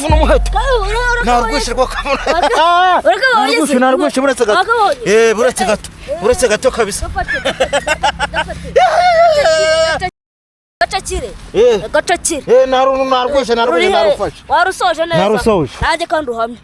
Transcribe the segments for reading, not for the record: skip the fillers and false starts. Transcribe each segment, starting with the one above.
kuvuna umuheto narwishe rwo kabona narwishe buretse gato buretse gato kabisa gacakire narwishe narufashe warusoje neza nanjye kandi uhamye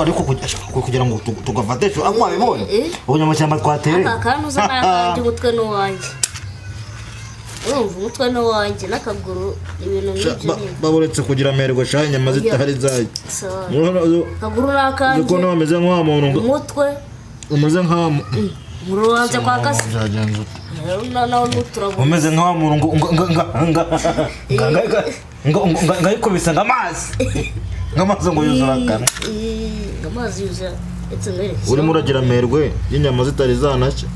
ariko kugira ngo tugafateshe akwa bibone ubunyamashyamba twatereye akanuza nakanje umutwe no wanjye umutwe no wanjye nakaguru ibintu n'ibyo baburetse kugira amerwe sha inyama zitahari zayo kaguru nakanje uko no bameze nka muntu umutwe umeze nka murubanze kwa kasi naho nuturabo umeze nka muntu ngayikubisa ngamazi ngamazi ngo yuzurakana ngamazi yuza etse ngere urimo uragira amerwe y'inyama zitari zanacye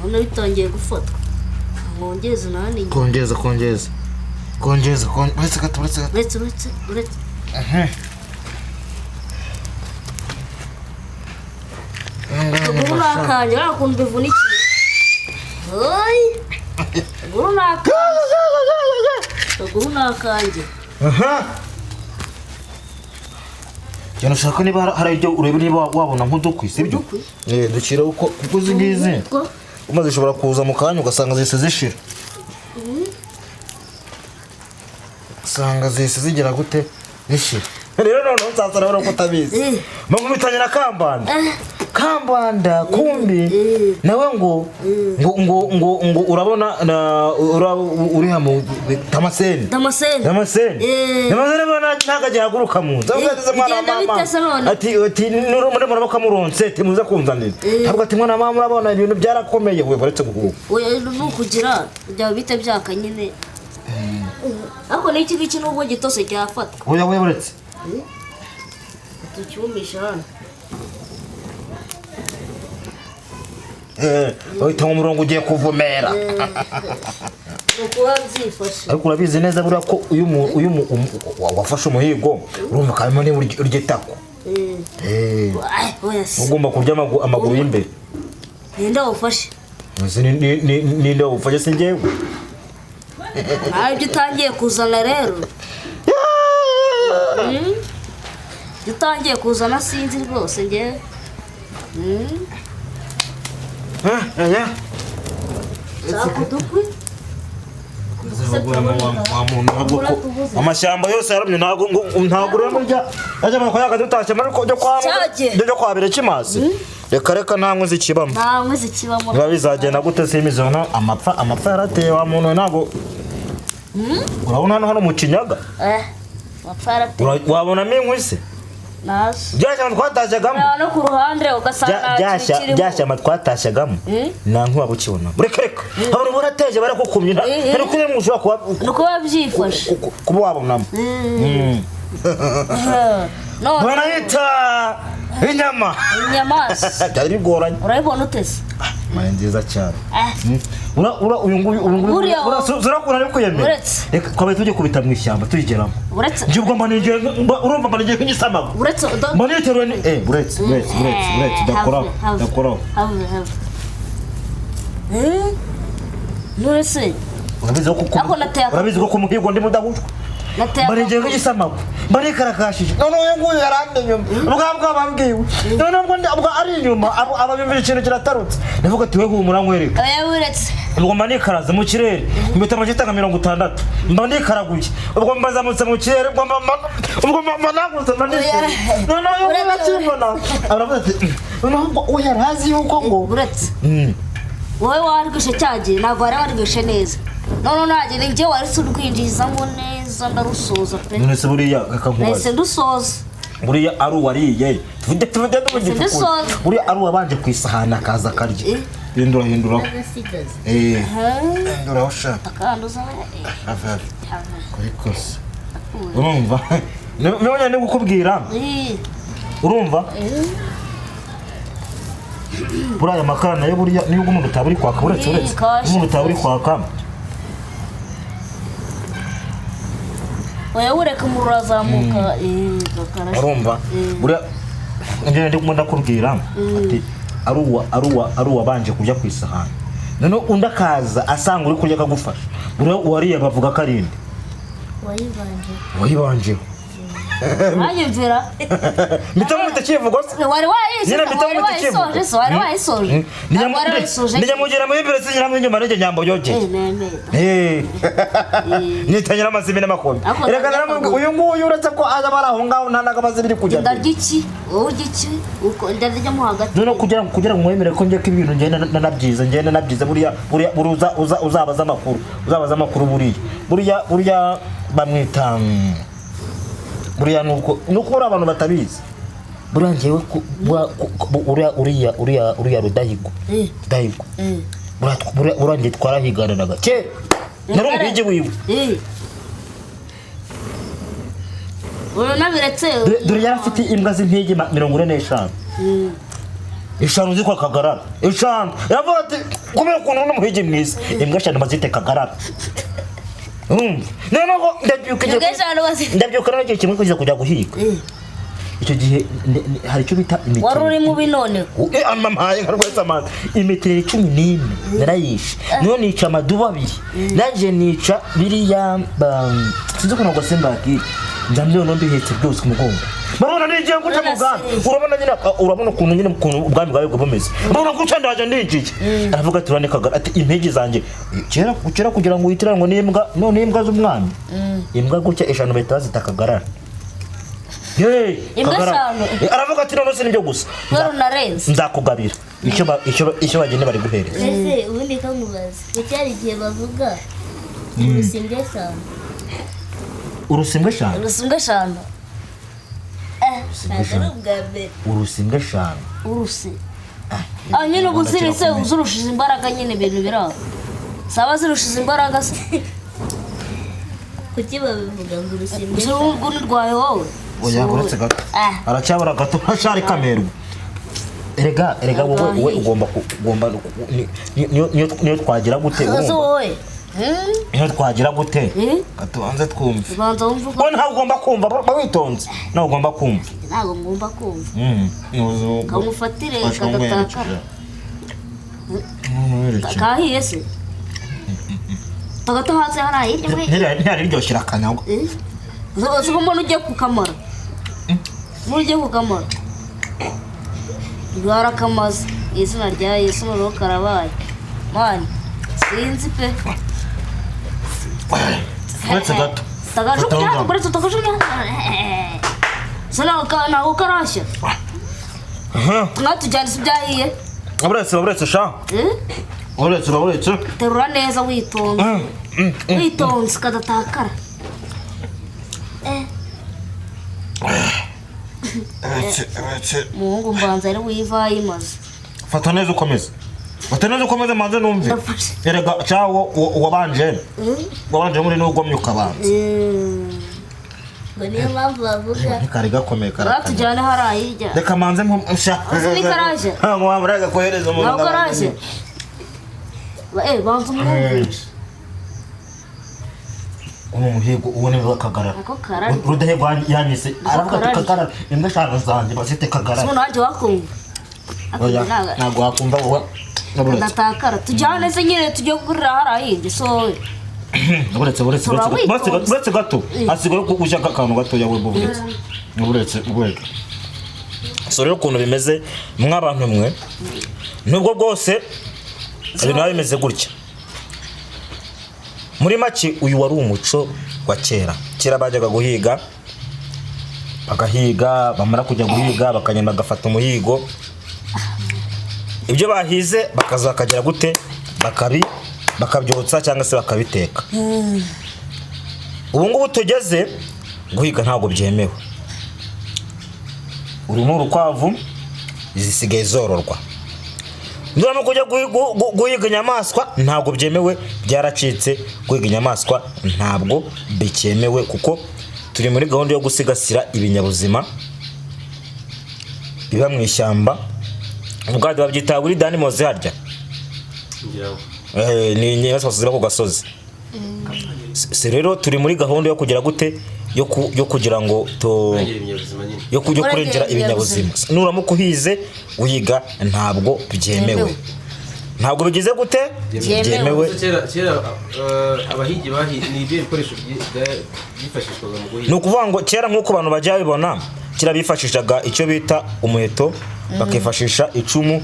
none bitangiye gufatwa ngongeze nani kongeza uretse gato guru nakanje arakunda bivunikiye guru nakanje cyane ushaka niba hari ibyo urebe niba wabona nk'udukwi sibyo dukira uko kuko zingizi umaze ishobora kuza mu kanya ugasanga zise zishira usanga zise zigira gute zishira rero none nsazara baro kutabizi mugumutanya kambanda kumbi nawe ngo urabona uri hamo tamaseni bana ntagajya haguruka mu nzageze mwana mama ati muri bakamuronse timuza kunzanira ntabwo ati mwana mama urabona ibintu byarakomeye we baretse guhuka oya nukugira bya bite byaka nyine ako n'iki giki n'ubwo gitose cyafatwa oya baretse tucyumisha hano uhita mu murongo ugiye kuvumera ukuba byifashe ariko urabizi neza buriya ko uyu wafashe umuhigo urumva karimo ni urgitako ugomba kurya amaguru y'imbere ninde wafashe ninde wafashe se njyewe ibyo utangiye kuzana rero utangiye kuzana sinzi rwose njyewe sakudukwi amashyamba yose yaramye ntago uremo rya ajya mu kwaga dutashye muri cyo kwabire kimasi reka ntamwe zikibamo biba bizagenda gute simizo no amapfa yarateye wa muntu ntago urabona hano mu kinyaga amapfa yarateye wabona minkwise nazo byashyamba twatashyagamo no ku ruhande ugasanga byashyamba twatashyagamo nta nkuba ukibona reka abantu barateje barakukumye ari kumwe mu ushobora kuba byifashe kuba wabonamo barayita inyamaswa byari bigoranye urabibona utese mane nziza cyane uyu nguyu urakura ari kwiyemera reka twabaye tujye kubita mu ishyamba tuyigeramo njye ubwo mbanigeye urumva mbanigeye nk'igisamago mbaniteruwe ni buretse ndakoraho nurese urabizi ko kumuhigo ndi mudahushwa mbanigeye nk'igisamago mbanikarakashije none uyu nguyu yarandeye ubwabwo bambwiwe none ubwo ari inyuma ababimvira ikintu kiratarutse ndavuga ati we humura nkwereka ubwo mbanikaraze mu kirere mbita amajita nka 60 mbanikaraguye ubwo mbazamutse mu kirere ubwo mbanagutse mbanikaraguye none uyu nakibona aravuga ati none ubwo yarazi yuko ngo buretse wowe warwishe cyagiye ntabwo wari warwishe neza none nanjye ni njye wari urwinjizamo neza ndarusoza pe none se buriya nahise ndusoza buriya ari uwariye tuvuge buriya ari uwabanje ku isahani akaza akarya hinduraho hinduraho shaka akanduza kuri kose urumva niba ndi gukubwira urumva buriya aya makara nayo buriya niyo umuntu utaba uri kwaka uretse umuntu utaba uri kwaka oya ureka umuriro urazamuka urumva buriya njye ndi kumunda kubwira ati ari uwabanje kurya ku isahani none undi akaza asanga uri kurya akagufasha buriya uwariye bavuga ko ari inde wayibanjeho wanyumvira mitamo mutakivuga se wari wayisoje nijamugera mu imbere sigira mu inyuma n'ijye nyambo yoge nitanyira amazimi n'amakombe erega naramubwe uyu nguyu uretse ko aza bari aho ngaho nta n'agamazi biri kujya ndarya iki wowe urya iki ndarya mo hagati none kugira ngo mwemere ko njye ko ibintu ngenda nabyiza buriya uzabaza amakuru buriya bamwita buriya nuko uri abantu batabizi buriya njyewe uriya Rudahigwa buriya njye twarahigananaga kera nari umuhigi wiwe dore yari afite imbwa z'impigi 45 eshanu zitwa Kagarara eshanu yaravuga ati kubera ukuntu n'umuhigi mwiza imbwa eshanu bazite Kagarara ndabyuka nagiye kimwe kujya guhiga icyo gihe hari icyo bita imiti wari uri mu binone amaye nkarwesa amazi imetero 14 narayishe niyo nica amadubu 2 naje nica biriya sinzi ko ntabwo simbaki njamye no mbihetse byose ku mugongo marona nigiye guca mu bwami urabona ukuntu nyine ubwami bwawe bwomeze urabona ko cyandaje ndinjije aravuga ati urane Kagara ati impegi zanjye kera kugira ngo uyitirango n'imbwa none imbwa z'umwami imbwa gutya eshanu bahita bazitakagarara aravuga ati none se nibyo gusa nzakugabira icyo bagende bari guhereza ese ubundi kamubaza cyari igihe bavuga urusimbwe eshanu urusimbwe eshanu urusimbwe eshanu nyine ubuzire se uzurushize imbaraga nyine ibintu biraho saba zirushize imbaraga se kuki babivuga ngo urusimbwe urwo nirwaye wowe oya uretse gato aracyabura gato hashari kamerwa erega wowe ugomba niyo twagira gute niyo twagira gute gatubanze twumve wowe ntabwo ugomba kumva witonze ntabwo ugomba kumva ntabwo ngomba kumva kamufatire kagatakara kahiye se tagata hasi hariya ntiyari riryoshye akanyago uzi ko umuntu ugiye kukamara bwarakamaze izina rya Yesu n'uruhu karabaye mani sinzi pe uretse gato tagajugunya uretse tagajugunya ntabwo karashya mwatujyana isi byahiye uretse sha uretse terura neza witonze kadatakara muhungu mbanza ari wivaye imaze fata neza ukomeze manze numve erega cyawo wabanje muri n'ugomye ukabanza ngo niyo mpamvu bavuga kari gakomeye tujyane hariya hirya reka manze ni karaje ntabwo wamuraga kohereza umuntu ntabwo karaje banza umwumvishe umuhigo ubone Kagarara Rudahigwa yanyise aravuga ati Kagarara imbwa eshanu zanjye bazite Kagarara umuntu wanjye wakumva ntabwo wakumva wowe ndatakara tujyane se nyine tujye kugurira hariya hirya sowe uretse gato hasigaye kugusha akantu gatoya we uretse so rero ukuntu bimeze mw'abantu mwe nubwo bwose ibintu biba bimeze gutya muri make uyu wari umuco wa kera bajyaga guhiga bagahiga bamara kujya guhiga bakagenda bagafata umuhigo ibyo bahize bakazakagera gute bakabyotsa cyangwa se bakabiteka. Ubu ngubu tugeze guhiga ntabwo byemewe. Uru ni urukwavu zisigaye zororwa. Nduramo kujya guhiga inyamaswa ntabwo byemewe, byaracitse. Guhiga inyamaswa ntabwo bikemewe kuko turi muri gahunda yo gusigasira ibinyabuzima biba mu ishyamba. Ubwadi babyita buri animals harya. Ni inyamaswa ziba ku gasozi. Rero turi muri gahunda yo kugira gute yo kugira ngo yo kurengera ibinyabuzima. Nuramuka uhize uhiga ntabwo byemewe. Ntabwo bigize gute byemewe. Kera abahigi ni ibyo bikoresho byifashishwaga mu guhiga. Ni ukuvuga ngo kera nk'uko abantu bajya bibona, kera bifashishaga icyo bita umuheto, bakifashisha icumu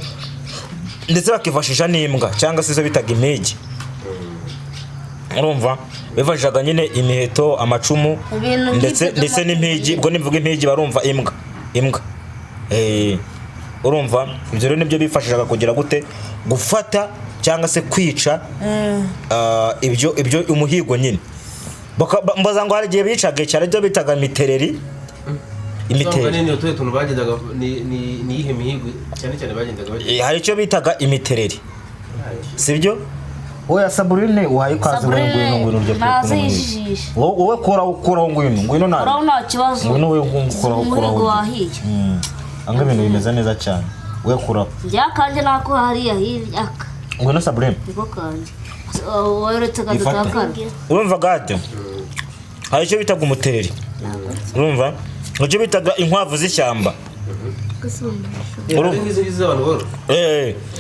ndetse bakifashisha n'imbwa cyangwa se izo bitaga impigi. Urumva bifashishaga nyine imiheto, amacumu ndetse n'impigi. Ubwo nimvuga impigi barumva imbwa. Urumva ibyo rero nibyo bifashishaga kugira gute gufata cyangwa se kwica ibyo umuhigo nyine. Mbaza ngo hari igihe bicaga cyane byo bitaga imitereri. Imitereri ni utuye tuntu bagendaga ni ihe mihigo cyane bagendaga hari icyo bitaga imitereri, sibyo? Oya Sabrine wayikaze ngwino ryo nazijisha. Wowe kora ngwino na. Nta kibazo. Ngwino we kora wahiye. Anga ibintu bimeze neza cyane. We kora. Byakanje nako hariya hirya. Ngwino Sabrine. Niko kanje. Woyoretse kadakara. Urumva gade? Hari icyo bitaga umutereri. Urumva? Icyo bitaga inkwavu z'ishyamba.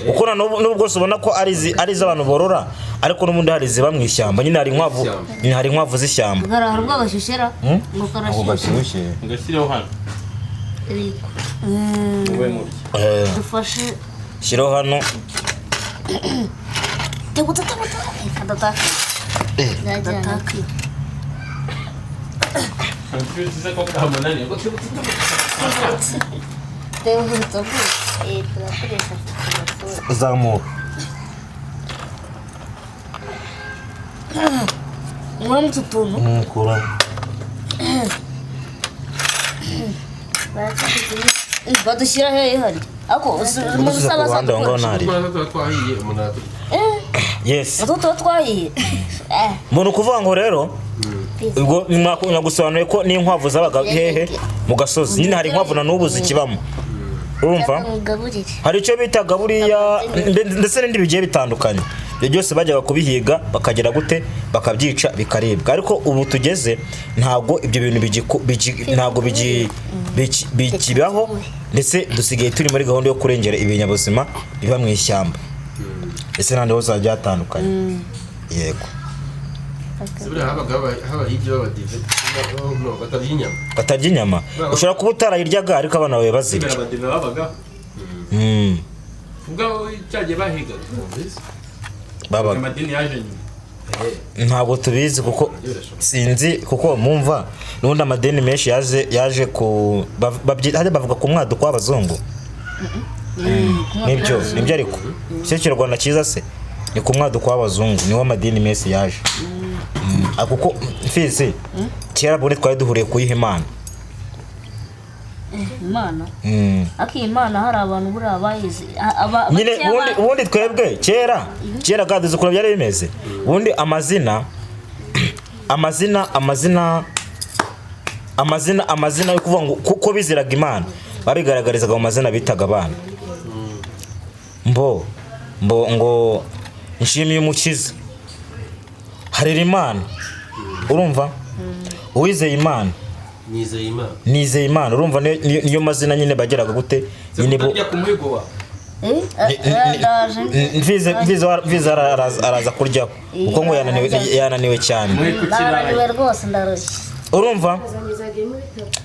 Ukora nubwo ubona ko ari iz'abantu borora, ariko n'ubundi hari ziba mu ishyamba. Nyine hari inkwavu z'ishyamba. Garara rw'abashishera ngo karashyushye. Ngashyiraho hano. Dufashe. Shyiraho hano. Kadataka. Zamura. Mwamtu tuntu. Kura. Badushyira hehe hari? Ako musaba sasa. Yes. Atoto twahiye. Mbona kuvuga ngo rero ubwo mwakunya gusobanuye ko n'inkwavu zabaga hehe mu gasozi. Nyine hari inkwavu na n'ubu zikibamo. Urumva? Hari icyo bitaga buriya ndetse n'indi bigiye bitandukanye. Ibyo byose bajyaga kubihiga bakagera gute bakabyica bikaribwa. Ariko ubu tugeze ntabwo ibyo bintu ntabwo bikibaho, ndetse dusigaye turi muri gahunda yo kurengera ibinyabuzima biba mu ishyamba. Ese nande hose hajya hatandukanye. Yego. Batarya inyama. Ushobora kuba utarayiryaga ariko abana bawe bazirya. Ntabwo tubizi kuko sinzi kuko mumva n'undi amadeni menshi yaje ku bavuga ku mwaduko w'abazungu. Nibyo ariko cyo Kirwanda cyiza se ni ku mwaduko w'abazungu niwo amadini menshi yaje. Kuko mfizi kera bone twari duhuriye kuyiha Imana. Imana? Imana hari abantu buri abayizi. Nyine ubundi twebwe kera gaduze ukura byari bimeze. Ubundi amazina yo kuvuga ngo kuko biziraga Imana babigaragarizaga mu mazina bitaga abana. Ngo nshimiye umukiza, harira Imana. Urumva? Uwizeye Imana, nizeye Imana. Urumva niyo mazina nyine bageraga gute nyine bo. Viza araza kuryaho kuko ngo yananiwe cyane. Urumva?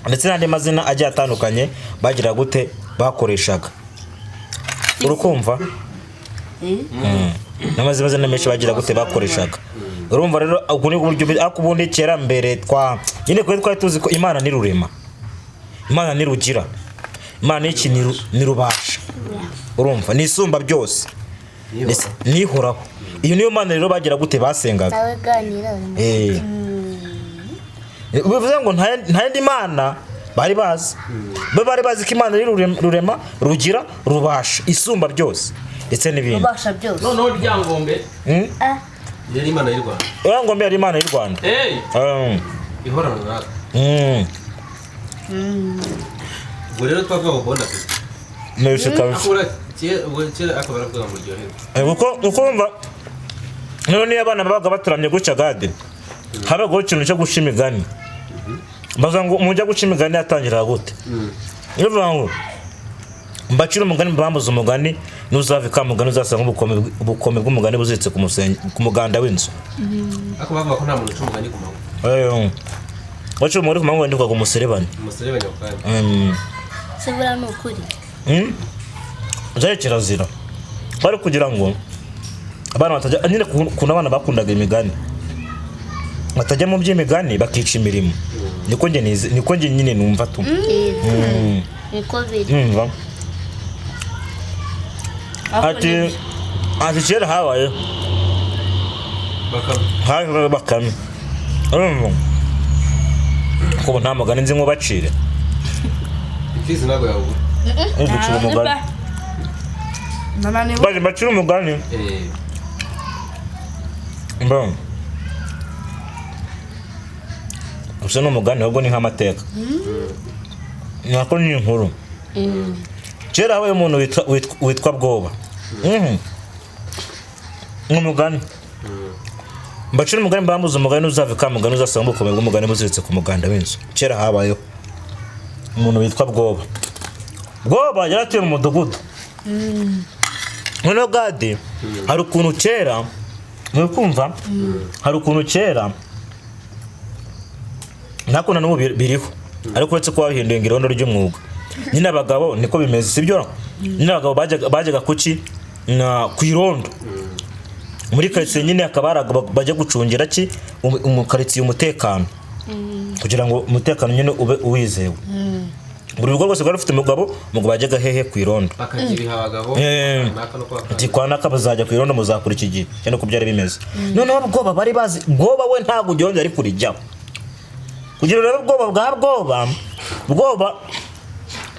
Ndetse n'andi mazina agiye atandukanye bagira gute bakoreshaga. Urukumva? N'amazina menshi bagira gute bakoreshaga. Urumva rero ubwo ni uburyo akubundi kera mbere nyine twari tuzi ko Imana ni rurema, Imana ni rugira, Imana iki ni rubasha. Urumva ni isumba byose. ndetse nihoraho. Iyo niyo mana rero bagira gute basengaga. nawe ganira bivuze ngo nta yindi mana bari bazi. Bari bazi ko imana ari rurema rugira rubasha isumba byose ndetse n'ibindi. Rubasha byose. noneho ryangombe yari imana y'u Rwanda. Ryangombe yari imana y'u Rwanda. Ihorana natwe. ubwo rero twavuga ngo bonda Nese kabisa. akora kera akabara kuvuga ngo ryoherwe. uko umva none niyo abana babaga baturamye gutya gade habagaho ikintu cyo guca imigani. Baza ngo mujya guca imigani yatangira gute. Iyo ngo mbacira umugani mbambuza umugani nuzave ka mugani uzasanga ubukome bw'umugani buzitse ku muganda w'inzu. Ako bavuga ko nta muntu uca umugani ku manywa. Wacu muri ku manywa ndikwa ku muserebane. Umuserebane wakandi. sebura ni ukuri Zaye kirazira. Bari kugira ngo abana batajya nyine kuna abana bakundaga imigani. Batajya mu by'imigani bakica imirimo. Niko nge nyine numva tu. niko biri ati kera habaye bakame. Ko nta mugani nzi ngo bacire. Ifizi nago yawe. Bacira umugani. Baje bacira umugani. Mbona usa n'umugani ahubwo ni nk'amateka. Nako ni inkuru. Kera habaye umuntu witwa Bwoba. Umugani. Mbacira umugani mbambuza umugani uzave ka mugani uzasanga ubukome bw'umugani buziritse ku muganda w'inzu. Kera habayeho umuntu witwa Bwoba. Bwoba yaratuye mu mudugudu. Noneho gade hari ukuntu kera muri kumva hari ukuntu kera nakona n'ubu biriho ariko uretse ko bahinduye irondo ry'umwuga. Nyine abagabo niko bimeze sibyo. Nyine abagabo bajyaga kuki ku irondo muri karitsiye nyine akabara bajya gucungira ki umukaritsiye umutekano kugira ngo umutekano nyine ube uwizewe. Buri rugo rwose rwari rufite umugabo bajyaga hehe ku irondo bakagiriha abagabo ati kwa naka bazajya ku irondo muzakura iki gihe cyane ko byari bimeze. Noneho Bwoba bari bazi Bwoba we ntago ujyonze ari kurijyaho kugira rero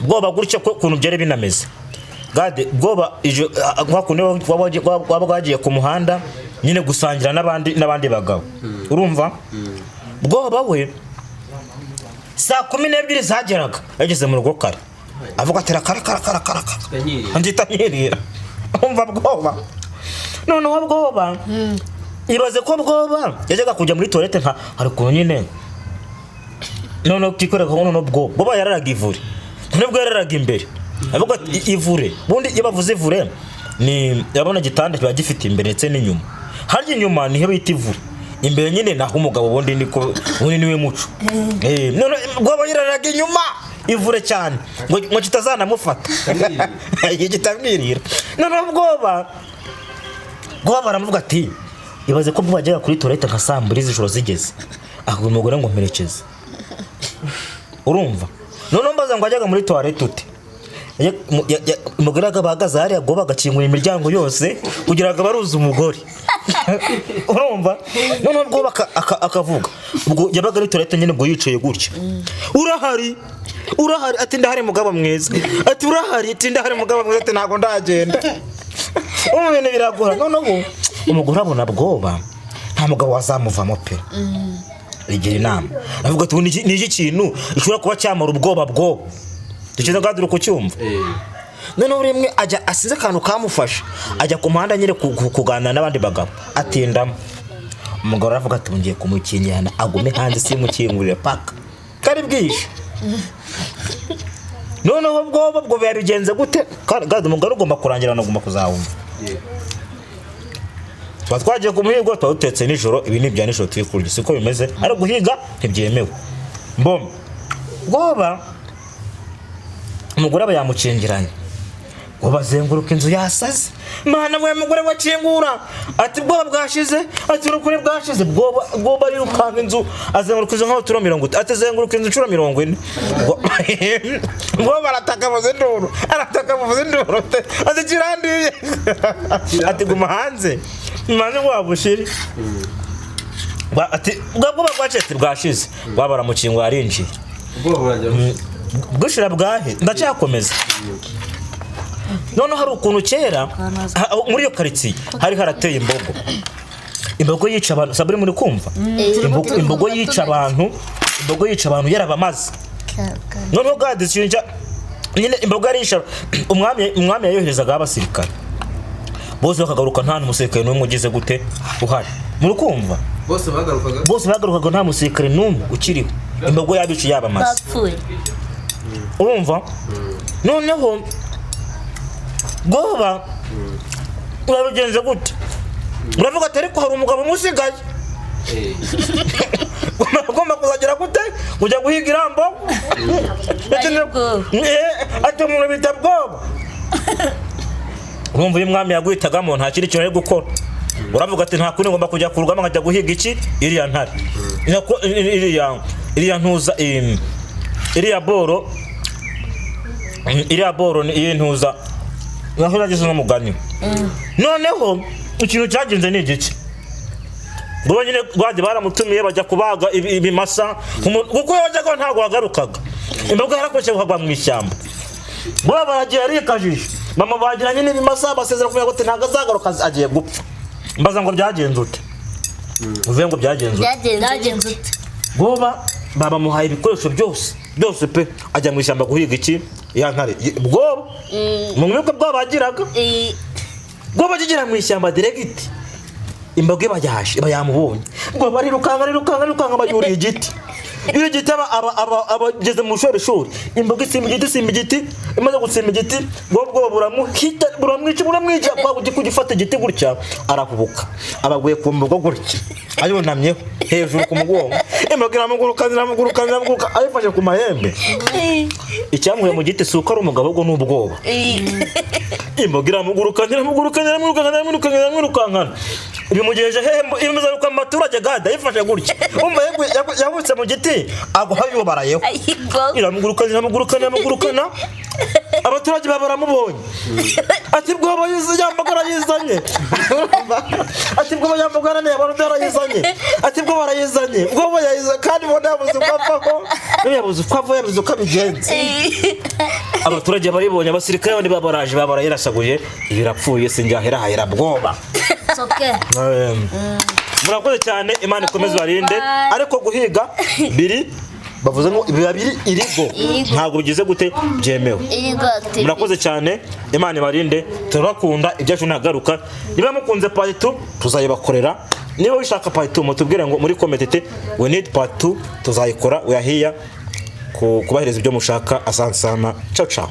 Bwoba gutya kuntu byari binameze. Gade Bwoba waba wagiye ku muhanda nyine gusangira n'abandi bagabo. Urumva Bwoba we saa 12 zageraga yageze mu rugo kare avuga ati rakara ndita nyirira. Umva Bwoba noneho Bwoba ibaze ko Bwoba yajyaga kujya muri toilette nka hari kuntu nyine noneho kikoreka noneho Bwoba yararaga ivure. Nubwo yararaga imbere avuga ivure bundi iyo bavuze ivure ni yabona gitanda kiba gifite imbere ndetse n'inyuma. Harya inyuma niho bita ivure imbere nyine naho umugabo bundi niko bundi niwe muco. None Bwoba yararaga inyuma ivure cyane ngo kitazanamufata kitamwirira. Noneho Bwoba baramuvuga ati ibaze ko Bwoba ajyaga kuri toilette nka saa 2 z'ijoro zigeze aho umugore ngo mperekeze. Urumva noneho mbaza ngo ajyaga muri toilette ute umugore agahagaze hariya Bwoba agakingura imiryango yose kugira ngo baruze umugore. Urumva noneho Bwoba akavuga ubwo yabaga ari toilette nyine ngo yicaye gutya urahari ati ndahari mugabo mwiza ati urahari ati ndahari mugabo mwiza ati ntago ndagenda. Umubene biragora noneho umugore abona Bwoba nta mugabo wazamuvamo pe igira inama avuga ati ni iki kintu ishobora kuba cyamara Bwoba dukiza gaduru ku cyumva. Noneho rimwe ajya asize akantu kamufasha ajya ku muhanda nyine kuganira n'abandi bagabo atindamo. Umugabo aravuga ati ngiye kumukinyana agume hanze simukingurire paka kari bwishe. Noneho Bwoba yabigenze gute gade umugabo ugomba kurangira nagomba kuzawumva. Twagiye ku muhigo twawutetse nijoro ibi ni bya nijoro turi kurya siko bimeze ari guhiga ntibyemewe. Bwoba umugore aba yamukingiranye ngo bazenguruka inzu yasaze mana we mugore wakingura ati bwoba bwashize ati urukuri bwashize bwoba ari rukanga inzu azenguruka inzu nk'aho 30 ati zenguruka inzu 40 ngo barataka muzinduru arataka muzinduru ati kirandiye ati guma hanze mane wabushiri ati bwoba bwacetse bwashize babara mukingo arinjiye gushira bwahe ndacyakomeza none hari ukuntu kera muri iyo karitsiye hari harateye imbogo yica abantu saburi muri kumva imbogo yica abantu yarabamaze none gadishinja nyine imbogo yarisha umwami yayoherezaga abasirikare bose bakagaruka nta n'umusirikare n'umwe ugize gute uhari muri kumva bose bagarukaga nta musirikare n'umwe ukiriho imbogo yabici yabamaze urumva noneho Goba urabigenze gute uravuga ati ariko hari umugabo musigaye ugomba kuzagera gute kujya guhiga irambo ati umuntu bita bwoba urumva uyu mwami yaguhitagamo nta kindi kintu ari gukora uravuga ati nta kuri ngomba kujya ku rugamba nkajya guhiga iki iriya ntare iriya ntuza iriya boro iyi ntuza naho nagize n'umugani noneho ikintu cyagenze ni igiki ngo nyine baje baramutumiye bajya kubaga ibimasa kuko yajyaga ntago wagarukaga imboga yarakoze kugwa mu ishyamba bo baragiye arikajije mama bagiranye n'ibimasa basezera kuvuga ngo ntago azagaruka agiye gupfa mbaza ngo byagenze ute uvuye ngo byagenze ute goba baba muhaye ibikoresho byose pe ajya mu ishyamba guhiga iki ya ntare bwo mu mwuka bwabagiraga bwo bagigira mu ishyamba direct imboge bajyaje bayamubonye ngo bari rukanga bayuriye igiti iyo gitaba abageze mu shori imboge simba igiti imaze gutsimba igiti bwo buramwica kwabugi kugifata igiti gutya arahubuka abaguye ku mbogo gutya ayonamyeho hejuru ku mugongo imboge iramugurukana ayifashe ku mahembe icyamuye mu giti suko ari umugabo bwo n'ubwoba imboge iramugurukana bimugejeje hembo imuzaruka mu maturage gada yifashe gutya umva yabutse mu giti aguha yobarayeho iramugurukana abaturage babaramubonye ati bwo bayizamagara yizanye ati bwo bayamagara ne barayizanye ati bwo barayizanye bwo bayiza kandi bona yabuze kwavuye ukabigenze abaturage baribonye abasirikare bandi babaraje babarayirasaguye ibirapfuye sinjahera hayira bwoba murakoze cyane Imana ikomeze barinde ariko guhiga biri bavuze ngo biba biri irigo ntago bigize gute byemewe murakoze cyane Imana ibarinde turakunda ibyacu nagaruka niba mukunze part 2 tuzayibakorera niba wishaka part 2 mutubwire ngo muri comment we need part 2 tuzayikora we are here kubahiriza ibyo mushaka. Asante sana, ciao ciao.